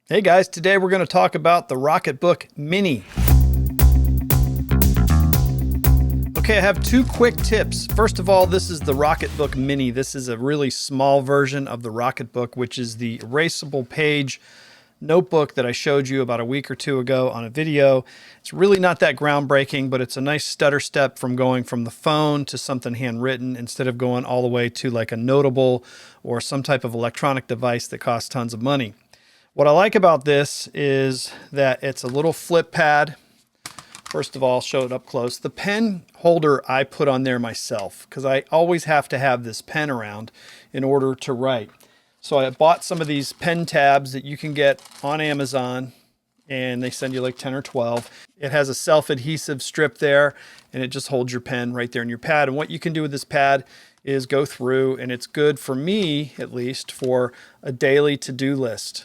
Hey guys, today we're going to talk about the RocketBook Mini. Okay, I have two quick tips. First of all, this is the RocketBook Mini. This is a really small version of the RocketBook, which is the erasable page notebook that I showed you about a week or two ago on a video. It's really not that groundbreaking, but it's a nice stutter step from going from the phone to something handwritten instead of going all the way to like a notable or some type of electronic device that costs tons of money. What I like about this is that it's a little flip pad. First of all, I'll show it up close. The pen holder I put on there myself because I always have to have this pen around in order to write. So I bought some of these pen tabs that you can get on Amazon, and they send you like 10 or 12. It has a self-adhesive strip there, and it just holds your pen right there in your pad. And what you can do with this pad is go through, and it's good for me, at least, for a daily to-do list.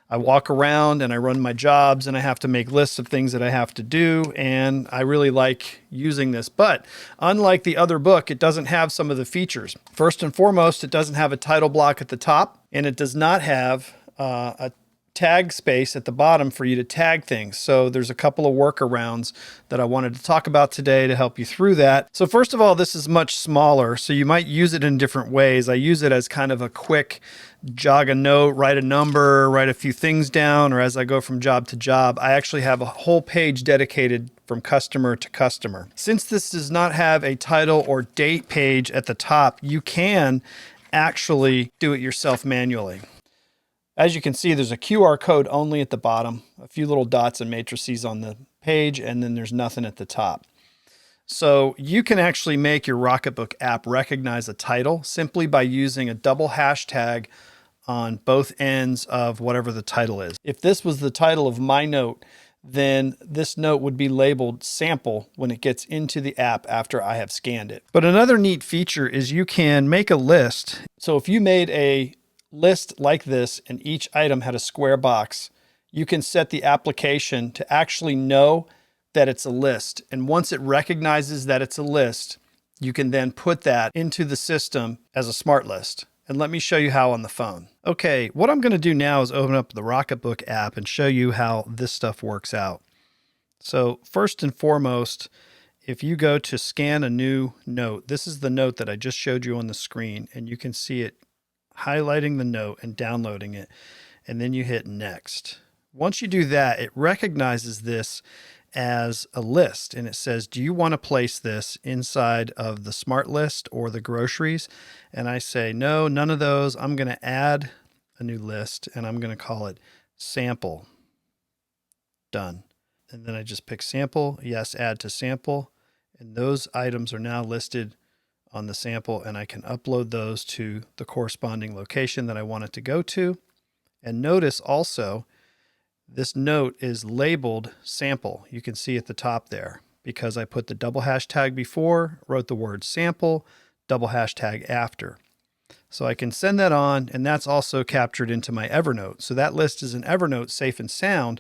I walk around and I run my jobs and I have to make lists of things that I have to do, and I really like using this. But unlike the other book, it doesn't have some of the features. First and foremost, it doesn't have a title block at the top, and it does not have a tag space at the bottom for you to tag things. So there's a couple of workarounds that I wanted to talk about today to help you through that. So first of all, this is much smaller, so you might use it in different ways. I use it as kind of a quick jog a note, write a number, write a few things down, or as I go from job to job. I actually have a whole page dedicated from customer to customer. Since this does not have a title or date page at the top, you can actually do it yourself manually. As you can see, there's a QR code only at the bottom, a few little dots and matrices on the page, and then there's nothing at the top. So you can actually make your RocketBook app recognize a title simply by using a double hashtag on both ends of whatever the title is. If this was the title of my note, then this note would be labeled sample when it gets into the app after I have scanned it. But another neat feature is you can make a list. So if you made a list like this and each item had a square box, you can set the application to actually know that it's a list. And once it recognizes that it's a list, you can then put that into the system as a smart list. And let me show you how on the phone. Okay, what I'm going to do now is open up the RocketBook app and show you how this stuff works out. So first and foremost, if you go to scan a new note, this is the note that I just showed you on the screen, and you can see it highlighting the note and downloading it, and then you hit next. Once you do that, it recognizes this as a list, and it says, do you want to place this inside of the smart list or the groceries? And I say, no, none of those. I'm going to add a new list, and I'm going to call it sample. Done. And then I just pick sample. Yes, add to sample. And those items are now listed on the sample, and I can upload those to the corresponding location that I want it to go to. And notice also, this note is labeled sample. You can see at the top there because I put the double hashtag before, wrote the word sample, double hashtag after. So I can send that on, and that's also captured into my Evernote. So that list is in Evernote, safe and sound.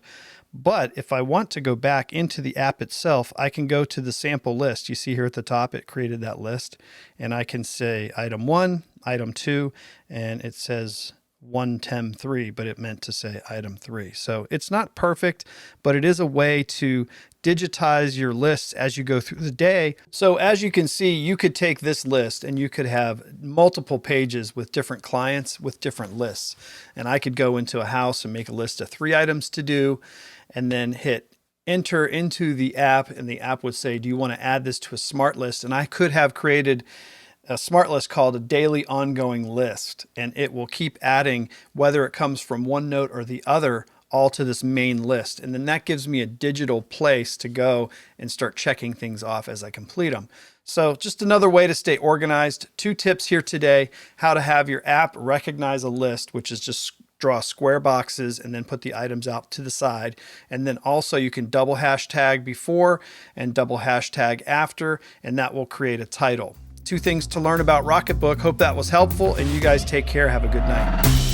But if I want to go back into the app itself, I can go to the sample list. You see here at the top, it created that list, and I can say item 1, item 2, and it says 1tem3, but it meant to say item 3. So it's not perfect, but it is a way to digitize your lists as you go through the day. So as you can see, you could take this list and you could have multiple pages with different clients with different lists. And I could go into a house and make a list of 3 items to do, and then hit enter into the app, and the app would say, do you want to add this to a smart list? And I could have created a smart list called a daily ongoing list, and it will keep adding whether it comes from one note or the other all to this main list. And then that gives me a digital place to go and start checking things off as I complete them. So just another way to stay organized. 2 tips here today: how to have your app recognize a list, which is just draw square boxes and then put the items out to the side. And then also you can double hashtag before and double hashtag after, and that will create a title. 2 things to learn about RocketBook. Hope that was helpful, and you guys take care. Have a good night.